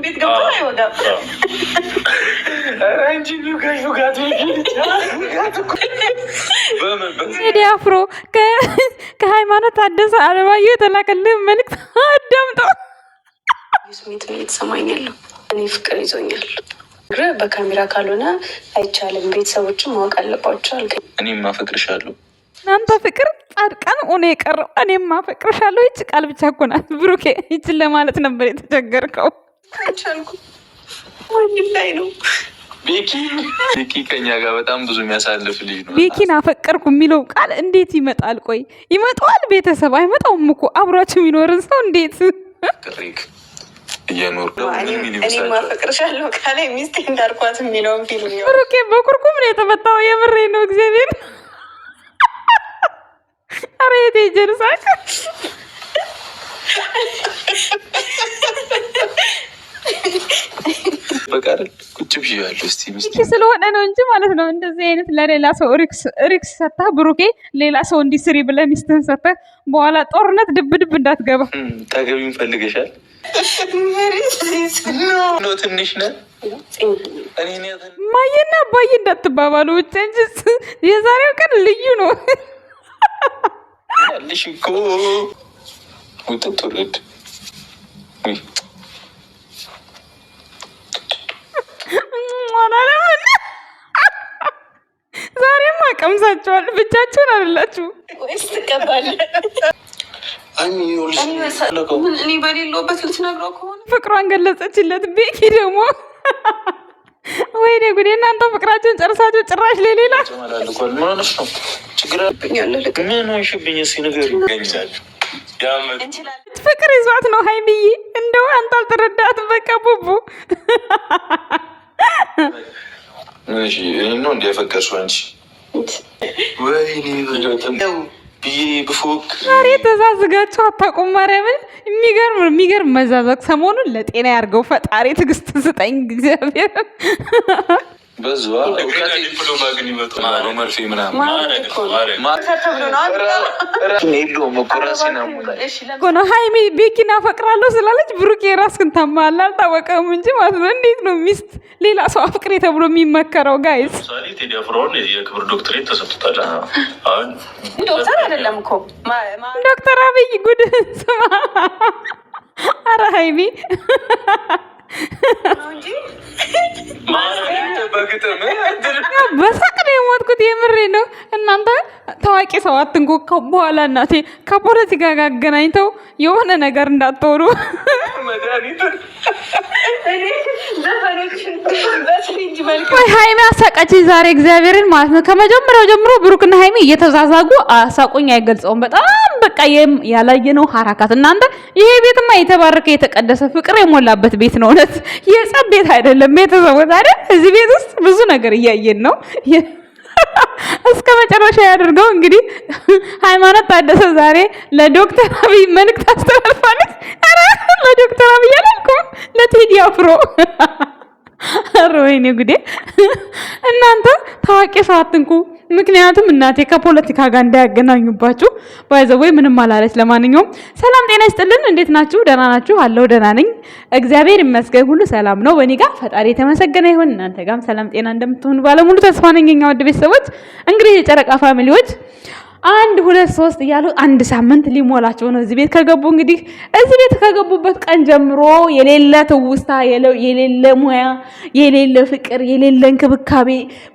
ቤት ገብቶ አይወጋም። አንቺ ቴዲ አፍሮ ከሃይማኖት ታደሰ አለማየሁ የተላከልህ መልዕክት አዳምጠው። ስሜት ነው የተሰማኛለሁ። እኔ ፍቅር ይዞኛል። በካሜራ ካልሆነ አይቻልም። ቤተሰቦችም ማወቅ አለባቸው አልከኝ። እኔም አፈቅርሻለሁ። እናንተ ፍቅር ጻድቃን ሆነ የቀረው። እኔም አፈቅርሻለሁ። ይች ቃል ብቻ እኮ ናት ብሩኬ። ይችን ለማለት ነበር የተቸገርከው። አልቻልኩ። ወንድ ላይ ነው ቤኪ ከኛ ጋር በጣም ብዙ የሚያሳልፍ ልጅ ነው። ቤኪን አፈቀርኩ የሚለው ቃል እንዴት ይመጣል? ቆይ ይመጣዋል? ቤተሰብ አይመጣውም እኮ አብሯችሁ የሚኖርን ሰው እንዴት ቅሪክ እየኖር እኔ ማፈቅርሻለሁ ካላይ ሚስቴ እንዳርኳት የሚለውን ፊልም ነው። ብሩኬ በኩርኩም ነው የተመታው። የምሬ ነው እግዚአብሔር። አረ የቴጀርሳክ በቃል ቁጭ ብያለሁ። እስቲ ሚስቴ ስለሆነ ነው እንጂ ማለት ነው። እንደዚህ አይነት ለሌላ ሰው ሪክስ ሰጥተህ ብሩኬ ሌላ ሰው እንዲስሪ ብለህ ሚስትህን ሰጥተህ በኋላ ጦርነት ድብድብ እንዳትገባ። ታገቢውን ፈልገሻል? ትንሽ ነህ ማየና አባዬ እንዳትባባሉ ብቻ እንጂ የዛሬው ቀን ልዩ ነው። ልሽ እኮ ውጥቱርድ ዛሬማ ቀምሳችኋል። ብቻችሁን አይደላችሁ ወይስ ትቀባለህ? እኔ በሌለውበት ልትነግረው ከሆነ ፍቅሯን ገለጸችለት። ቤኪ ደግሞ ወይኔ ጉዴ! እናንተ ፍቅራችሁን ጨርሳችሁ ጭራሽ ለሌላ ፍቅር ይዟት ነው ሀይሚዬ። እንደው አንተ አልተረዳትም። በቃ ቡቡ ነው እንዲያፈቀርሽው አንቺ ወይኔ ብዬ ብፎክ ዛሬ ተዛዝጋችሁ አታውቁም። ማርያምን የሚገርም መዛዘግ ሰሞኑን ለጤና ያርገው ፈጣሪ። ትዕግስት ስጠኝ እግዚአብሔር። ሀይሚ ቤኪን አፈቅራለሁ ስላለች ብሩኬ ራስህን ታማሃል። አልታወቀም እንጂ ማለት ነው። እንዴት ነው ሚስት ሌላ ሰው አፍቅሬ ተብሎ የሚመከረው? ጋይዝ የክብር ዶክትሬት ተሰጥቶታል። ዶክተር አይደለም እኮ ዶክተር አብይ ጉድ ስማ። አረ ሀይሚ በሳቅ ነው የሞትኩት። የምሬ ነው። እናንተ ታዋቂ ሰው አትንኩ። በኋላ እናቴ ከፖለቲካ ጋር አገናኝተው የሆነ ነገር እንዳትወሩ። ሀይሚ አሳቃችኝ ዛሬ እግዚአብሔርን ማለት ነው። ከመጀመሪያው ጀምሮ ብሩክና ሀይሚ እየተዛዛጉ አሳቁኝ አይገልጸውም። በጣም በቃ ያላየነው ሀራካት። እናንተ ይሄ ቤትማ የተባረከ የተቀደሰ ፍቅር የሞላበት ቤት ነው። እውነት የጸብ ቤት አይደለም። ቤተሰቦች አይደል? እዚህ ቤት ውስጥ ብዙ ነገር እያየን ነው። እስከ መጨረሻ ያደርገው። እንግዲህ ሃይማኖት ታደሰ ዛሬ ለዶክተር አብይ መልዕክት አስተላልፋለች። ኧረ ለዶክተር አብይ አላልኩም፣ ለቴዲ አፍሮ። ኧረ ወይኔ ጉዴ! እናንተ ታዋቂ ሰው አትንኩ። ምክንያቱም እናቴ ከፖለቲካ ጋር እንዳያገናኙባችሁ። ባይዘወይ ምንም አላለች። ለማንኛውም ሰላም ጤና ይስጥልን። እንዴት ናችሁ? ደህና ናችሁ? አለው ደህና ነኝ እግዚአብሔር ይመስገን፣ ሁሉ ሰላም ነው በእኔ ጋር። ፈጣሪ የተመሰገነ ይሁን። እናንተ ጋርም ሰላም ጤና እንደምትሆኑ ባለሙሉ ተስፋ ነኝ። የኛ ውድ ቤተሰቦች እንግዲህ የጨረቃ ፋሚሊዎች 1 2 3 እያሉ 1 ሳምንት ሊሞላቸው ነው እዚህ ቤት ከገቡ። እንግዲህ እዚህ ቤት ከገቡበት ቀን ጀምሮ የሌለ ትውስታ፣ የሌለ ሙያ፣ የሌለ ፍቅር፣ የሌለ እንክብካቤ።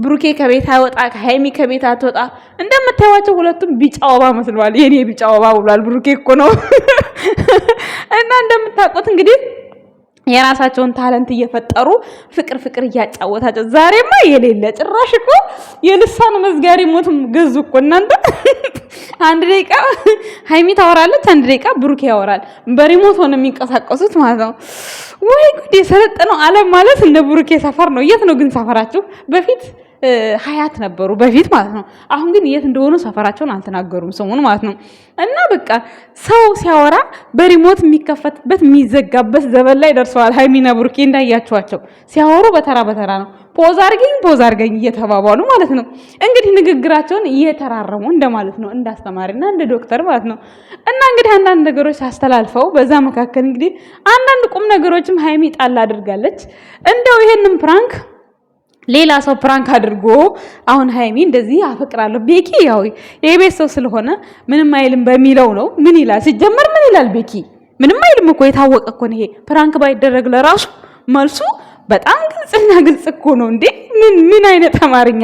ብሩኬ ከቤት አይወጣ፣ ሀይሚ ከቤት አትወጣ። እንደምታዩዋቸው ሁለቱም ቢጫ ወባ መስለዋል። የኔ ቢጫ ወባ ብሏል። ብሩኬ እኮ ነው። እና እንደምታውቁት እንግዲህ የራሳቸውን ታለንት እየፈጠሩ ፍቅር እያጫወታቸው። ዛሬማ የሌለ ጭራሽ እኮ የልሳን መዝጋሪ ሞት ገዙ እኮ እናንተ። 1 ደቂቃ ሀይሚ ታወራለች፣ 1 ደቂቃ ብሩኬ ያወራል። በሪሞት ሆነ የሚንቀሳቀሱት ማለት ነው። ወይ ጉድ! የሰለጠነው ዓለም ማለት እንደ ብሩኬ ሰፈር ነው። የት ነው ግን ሰፈራችሁ? በፊት ሀያት ነበሩ በፊት ማለት ነው። አሁን ግን የት እንደሆኑ ሰፈራቸውን አልተናገሩም ስሙን ማለት ነው። እና በቃ ሰው ሲያወራ በሪሞት የሚከፈትበት የሚዘጋበት ዘመን ላይ ደርሰዋል። ሀይሚና ብሩኬ እንዳያችኋቸው ሲያወሩ በተራ በተራ ነው ፖዝ አርገኝ እየተባባሉ ማለት ነው። እንግዲህ ንግግራቸውን እየተራረሙ እንደማለት ነው፣ እንዳስተማሪና እንደ ዶክተር ማለት ነው። እና እንግዲህ አንዳንድ ነገሮች አስተላልፈው በዛ መካከል እንግዲህ አንዳንድ ቁም ነገሮችም ሀይሚ ጣል አድርጋለች። እንደው ይሄንን ፕራንክ ሌላ ሰው ፕራንክ አድርጎ አሁን ሀይሚ እንደዚህ አፈቅራለሁ ቤኪ ያው የቤት ሰው ስለሆነ ምንም አይልም በሚለው ነው። ምን ይላል ሲጀመር? ምን ይላል ቤኪ? ምንም አይልም እኮ የታወቀ እኮ ነው ይሄ። ፕራንክ ባይደረግ ለራሱ መልሱ በጣም ግልጽና ግልጽ እኮ ነው እንዴ! ምን አይነት አማርኛ!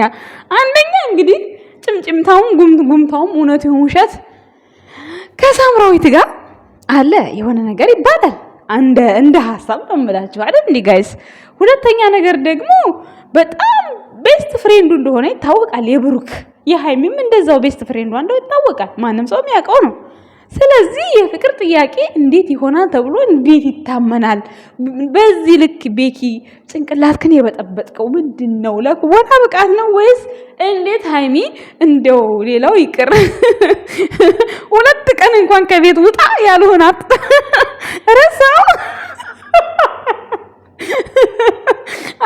አንደኛ እንግዲህ ጭምጭምታውም ጉምታውም እውነት ይሁን ውሸት ከሳምራዊት ጋር አለ የሆነ ነገር ይባላል። እንደ ሀሳብ ነው የምላችሁ አይደል እንዴ ጋይስ? ሁለተኛ ነገር ደግሞ በጣም ቤስት ፍሬንዱ እንደሆነ ይታወቃል የብሩክ። የሃይሚም እንደዛው ቤስት ፍሬንዱ እንደው ይታወቃል። ማንም ሰው የሚያውቀው ነው። ስለዚህ የፍቅር ጥያቄ እንዴት ይሆናል ተብሎ እንዴት ይታመናል? በዚህ ልክ ቤኪ ጭንቅላትክን የበጠበጥቀው ምንድነው? ለኩቦታ ብቃት ነው ወይስ እንዴት? ሃይሚ እንደው ሌላው ይቅር 2 ቀን እንኳን ከቤት ውጣ ያልሆናት ረሳው።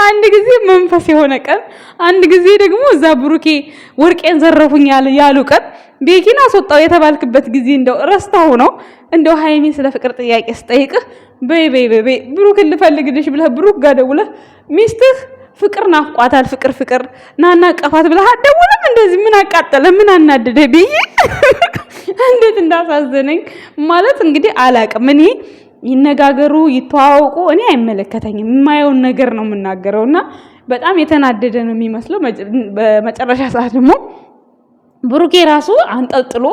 አንድ ጊዜ መንፈስ የሆነ ቀን፣ አንድ ጊዜ ደግሞ እዛ ብሩኬ ወርቄን ዘረፉኝ ያሉ ቀን ቤኪን አስወጣው የተባልክበት ጊዜ እንደው ረስታው ነው። እንደው ሃይሚ ስለ ፍቅር ጥያቄ ስጠይቅህ በይ ብሩክን ልፈልግልሽ ብለህ ብሩክ ጋር ደውለህ ሚስትህ ፍቅር ናፍቋታል ፍቅር ናና ቀፋት ብለህ አትደውልም? እንደዚህ ምን አቃጠለ? ምን አናደደ? ብዬ እንዴት እንዳሳዘነኝ ማለት እንግዲህ አላቅም። እኔ ይነጋገሩ ይተዋወቁ እኔ አይመለከተኝም። የማየውን ነገር ነው የምናገረውና በጣም የተናደደ ነው የሚመስለው። በመጨረሻ ሰዓት ደግሞ ብሩኬ ራሱ አንጠልጥሎ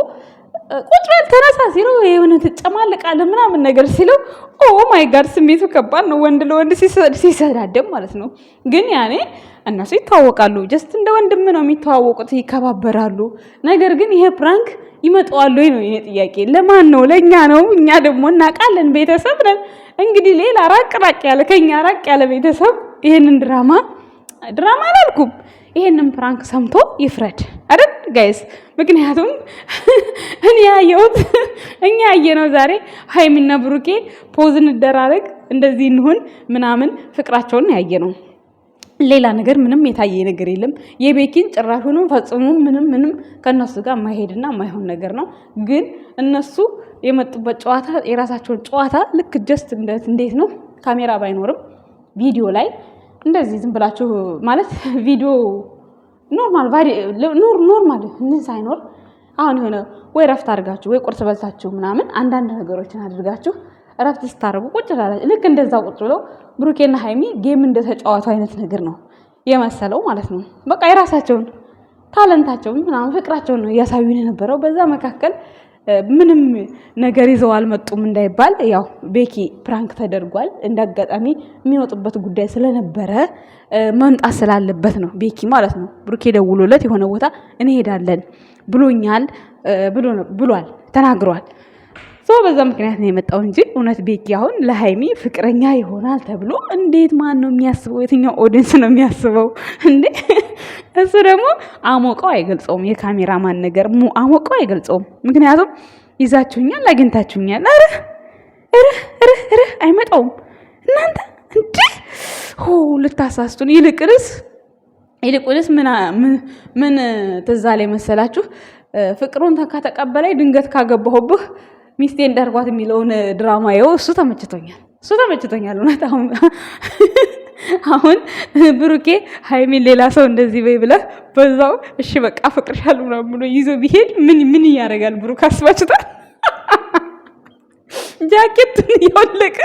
ቁጭ በል ተነሳ ሲለው የሆነ ትጨማለቃለህ ምናምን ነገር ሲለው ኦ ማይ ጋድ ስሜቱ ከባድ ነው። ወንድ ለወንድ ሲሰዳደብ ማለት ነው። ግን ያኔ እነሱ ይተዋወቃሉ። ጀስት እንደ ወንድም ነው የሚተዋወቁት፣ ይከባበራሉ። ነገር ግን ይሄ ፕራንክ ይመጣዋል ወይ ነው የኔ ጥያቄ። ለማን ነው? ለኛ ነው። እኛ ደግሞ እናውቃለን፣ ቤተሰብ ነን። እንግዲህ ሌላ ራቅ ያለ ከኛ ራቅ ያለ ቤተሰብ ይሄንን ድራማ አላልኩም፣ ይሄንን ፕራንክ ሰምቶ ይፍረድ አይደል ጋይስ? ምክንያቱም እኛ ያየነው ዛሬ ሃይሚና ብሩኬ ፖዝ እንደራረግ እንደዚህ እንሁን ምናምን ፍቅራቸውን ያየነው። ሌላ ነገር ምንም የታየ ነገር የለም። የቤኪን ጭራሹንም ፈጽሞ ምንም ከነሱ ጋር የማይሄድና የማይሆን ነገር ነው። ግን እነሱ የመጡበት ጨዋታ የራሳቸውን ጨዋታ ልክ ጀስት እንዴት ነው ካሜራ ባይኖርም ቪዲዮ ላይ እንደዚህ ዝም ብላችሁ ማለት ቪዲዮ ኖርማል ምን ሳይኖር አሁን የሆነ ወይ ረፍት አድርጋችሁ ወይ ቁርስ በልታችሁ ምናምን አንዳንድ ነገሮችን አድርጋችሁ ረፍት ስታረጉ ቁጭ ላላችሁ ልክ እንደዛው ቁጭ ብለው ብሩኬና ሃይሚ ጌም እንደተጫወቱ አይነት ነገር ነው የመሰለው ማለት ነው። በቃ የራሳቸውን ታለንታቸውን ምናምን ፍቅራቸውን ነው እያሳዩን የነበረው። በዛ መካከል ምንም ነገር ይዘው አልመጡም እንዳይባል ያው ቤኪ ፕራንክ ተደርጓል። እንዳጋጣሚ የሚወጡበት ጉዳይ ስለነበረ መምጣት ስላለበት ነው ቤኪ ማለት ነው። ብሩኬ ደውሎለት የሆነ ቦታ እንሄዳለን ብሎኛል ብሏል ተናግሯል። በዛ ምክንያት ነው የመጣው እንጂ እውነት ቤኪ አሁን ለሃይሚ ፍቅረኛ ይሆናል ተብሎ እንዴት ማን ነው የሚያስበው? የትኛው ኦዲየንስ ነው የሚያስበው እንዴ? እሱ ደግሞ አሞቀው አይገልጸውም። የካሜራማን ነገር አሞቀው አይገልጸውም። ምክንያቱም ይዛችሁኛል፣ አግኝታችሁኛል። ኧረ አይመጣውም እናንተ እንዴ ልታሳስቱን። ይልቁንስ ምን ትዝ አለኝ መሰላችሁ? ፍቅሩን ከተቀበላይ ድንገት ካገባሁብህ ሚስቴ እንዳርጓት የሚለውን ድራማ ይኸው እሱ ተመችቶኛል። እውነት አሁን ብሩኬ ሃይሚን ሌላ ሰው እንደዚህ በይ ብለህ በዛው እሺ በቃ ፍቅርሻለሁ ምናምን ብሎ ይዞ ቢሄድ ምን ያደርጋል ብሩክ? አስባችሁታል? ጃኬቱን እያወለቀ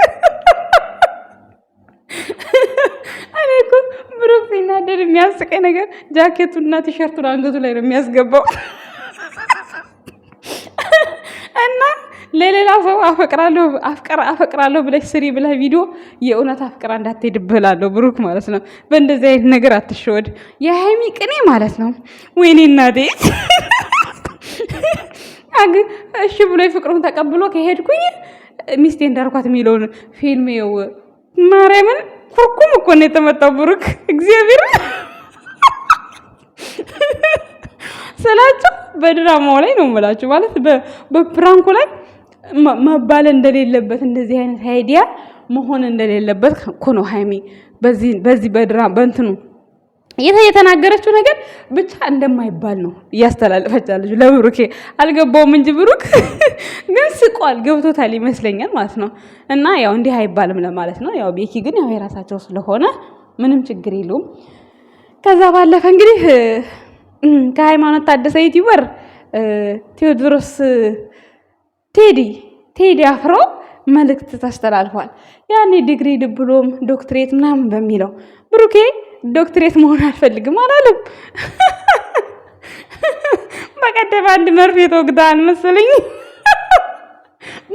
እኔ እኮ ብሩክ ሲናደድ የሚያስቀኝ ነገር ጃኬቱንና ቲሸርቱን አንገቱ ላይ ነው የሚያስገባው እና ለሌላ ሰው አፈቅራለሁ ብለሽ ስሪ ብለህ ቪዲዮ የእውነት አፍቅራ እንዳትሄድብህ እላለሁ ብሩክ ማለት ነው። በእንደዚህ አይነት ነገር አትሸወድ። የሃይሚ ቅኔ ማለት ነው። ወይኔ እናቴ እሺ ብሎ ፍቅሩን ተቀብሎ ከሄድኩኝ ሚስቴ እንዳርኳት የሚለውን ፊልም ይኸው ማርያምን ኩርኩም እኮ ነው የተመጣው ብሩክ እግዚአብሔር ስላችሁ በድራማው ላይ ነው የምላችሁ። ማለት በፕራንኩ ላይ መባል እንደሌለበት እንደዚህ አይነት አይዲያ መሆን እንደሌለበት እኮ ነው ሀይሚ በዚህ በድራማ በእንትኑ የተናገረችው ነገር ብቻ እንደማይባል ነው እያስተላለፈቻለች ለብሩኬ። አልገባውም እንጂ ብሩክ ግን ስቋል፣ ገብቶታል ይመስለኛል ማለት ነው። እና ያው እንዲህ አይባልም ለማለት ነው። ያው ቤኪ ግን ያው የራሳቸው ስለሆነ ምንም ችግር የለውም። ከዛ ባለፈ እንግዲህ ከሃይማኖት ታደሰ ዩቲዩበር ቴዎድሮስ ቴዲ አፍሮ መልእክት ተስተላልፏል። ያኔ ዲግሪ ዲፕሎም ዶክትሬት ምናምን በሚለው ብሩኬ ዶክትሬት መሆን አልፈልግም አላለም። በቀደም አንድ መርፌ ተወግተሃል መሰለኝ።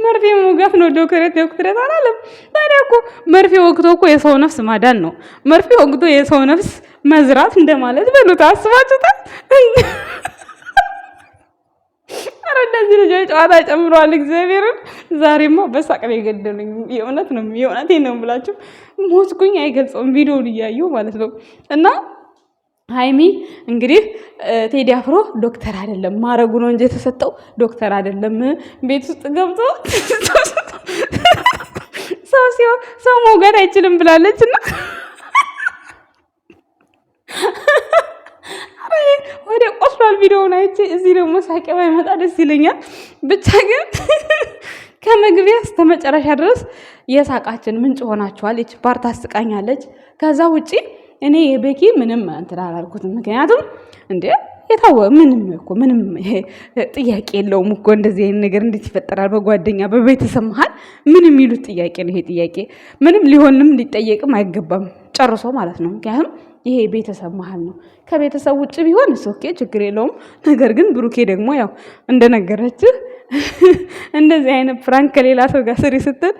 መርፌ መውጋት ነው ዶክትሬት አላለም። ታዲያ እኮ መርፌ ወግቶ እኮ የሰው ነፍስ ማዳን ነው። መርፌ ወግቶ የሰው ነፍስ መዝራት እንደማለት በሉት። አስባችሁታል? ኧረ እነዚህ ልጆች ጨዋታ ጨምረዋል። እግዚአብሔርን ዛሬማ በሳቅ ነው የገደሉኝ። የእውነቴን ነው የምላችሁ። ሞትኩኝ አይገልጸውም ቪዲዮውን እያዩ ማለት ነው። እና ሀይሚ እንግዲህ ቴዲ አፍሮ ዶክተር አይደለም ማረጉ ነው እንጂ የተሰጠው ዶክተር አይደለም። ቤት ውስጥ ገብቶ ሰው መውጋት አይችልም ብላለች እና ወደ ቆስሏል ቪዲዮውን አይቼ እዚህ ደግሞ ሳቄ ባይመጣ ደስ ይለኛል። ብቻ ግን ከመግቢያ እስከ መጨረሻ ድረስ የሳቃችን ምንጭ ሆናችኋል። ይች ፓርት አስቃኛለች። ከዛ ውጪ እኔ የቤኪ ምንም እንትን አላልኩትም። ምክንያቱም እንዴ ምንም ጥያቄ የለውም እኮ እንደዚህ አይነት ነገር እንዴት ይፈጠራል? በጓደኛ በቤተሰብ መሀል ምን የሚሉት ጥያቄ ነው ይሄ? ጥያቄ ምንም ሊሆንም ሊጠየቅም አይገባም ጨርሶ ማለት ነው። ምክንያቱም ይሄ ቤተሰብ መሀል ነው። ከቤተሰብ ውጭ ቢሆን ኦኬ ችግር የለውም። ነገር ግን ብሩኬ ደግሞ ያው እንደነገረችህ እንደዚህ አይነት ፍራንክ ከሌላ ሰው ጋር ስሪ ስትል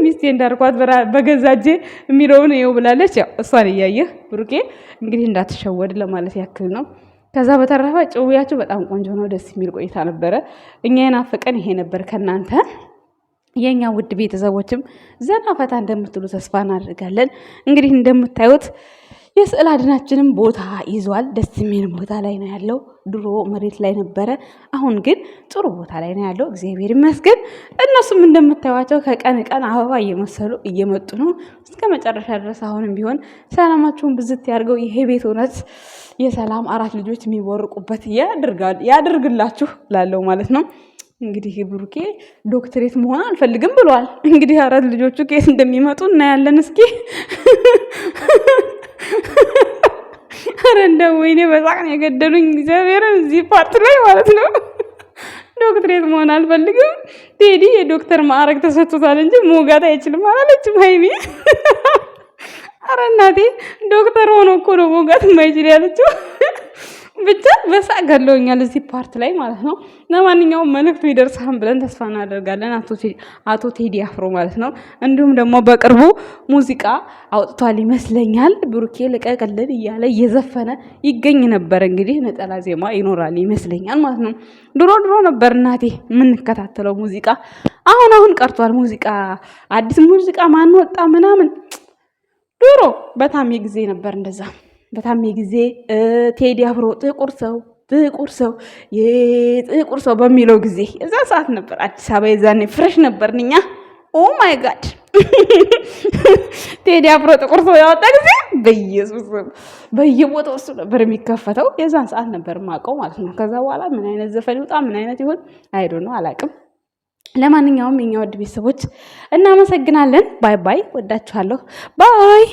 ሚስቴ እንዳርኳት በገዛ እጄ የሚለውን ይኸው ብላለች። ያው እሷን እያየህ ብሩኬ እንግዲህ እንዳትሸወድ ለማለት ያክል ነው። ከዛ በተረፈ ጭውያችሁ በጣም ቆንጆ ነው። ደስ የሚል ቆይታ ነበረ። እኛ የናፈቀን ይሄ ነበር ከእናንተ የኛ ውድ ቤተሰቦችም ዘና ፈታ እንደምትሉ ተስፋ እናደርጋለን። እንግዲህ እንደምታዩት የስዕል አድናችንም ቦታ ይዟል። ደስ የሚል ቦታ ላይ ነው ያለው። ድሮ መሬት ላይ ነበረ፣ አሁን ግን ጥሩ ቦታ ላይ ነው ያለው። እግዚአብሔር ይመስገን። እነሱም እንደምታዩቸው ከቀን ቀን አበባ እየመሰሉ እየመጡ ነው እስከ መጨረሻ ድረስ። አሁንም ቢሆን ሰላማችሁን ብዝት ያድርገው። ይሄ ቤት እውነት የሰላም 4 ልጆች የሚቦርቁበት ያድርግላችሁ ላለው ማለት ነው። እንግዲህ ብሩኬ ዶክትሬት መሆን አልፈልግም ብሏል። እንግዲህ 4 ልጆቹ ከየት እንደሚመጡ እናያለን። እስኪ ኧረ እንደው ወይኔ በሳቅ ነው የገደሉኝ እግዚአብሔርን እዚህ ፓርት ላይ ማለት ነው። ዶክትሬት መሆን አልፈልግም። ቴዲ የዶክተር ማዕረግ ተሰጥቶታል እንጂ መውጋት አይችልም አላለችም ሀይሚ። ኧረ እናቴ ዶክተር ሆኖ እኮ ነው መውጋት የማይችል ያለችው። ብቻ በሳቅ ገለውኛል እዚህ ፓርት ላይ ማለት ነው። ለማንኛውም መልእክቱ ይደርሳል ብለን ተስፋ እናደርጋለን። አቶ ቴዲ አፍሮ ማለት ነው። እንዲሁም ደግሞ በቅርቡ ሙዚቃ አውጥቷል ይመስለኛል። ብሩኬ ልቀቅልን እያለ እየዘፈነ ይገኝ ነበር። እንግዲህ ነጠላ ዜማ ይኖራል ይመስለኛል ማለት ነው። ድሮ ነበር እናቴ የምንከታተለው ሙዚቃ። አሁን ቀርቷል ሙዚቃ። አዲስ ሙዚቃ ማን ወጣ ምናምን ድሮ በታሜ ጊዜ ነበር እንደዛ። በታሜ ጊዜ ቴዲ አፍሮ ጥቁር ሰው በሚለው ጊዜ እዛ ሰዓት ነበር አዲስ አበባ የዛኔ ፍሬሽ ነበርን እኛ። ኦ ማይ ጋድ ቴዲ አፍሮ ጥቁር ሰው ያወጣ ጊዜ በኢየሱስ በየቦታው እሱ ነበር የሚከፈተው። የዛን ሰዓት ነበር ማቀው ማለት ነው። ከዛ በኋላ ምን አይነት ዘፈን ይወጣ ምን አይነት ይሆን አይዶ ነው አላቅም። ለማንኛውም የኛ ውድ ቤተሰቦች እናመሰግናለን። ባይ ባይ። ወዳችኋለሁ። ባይ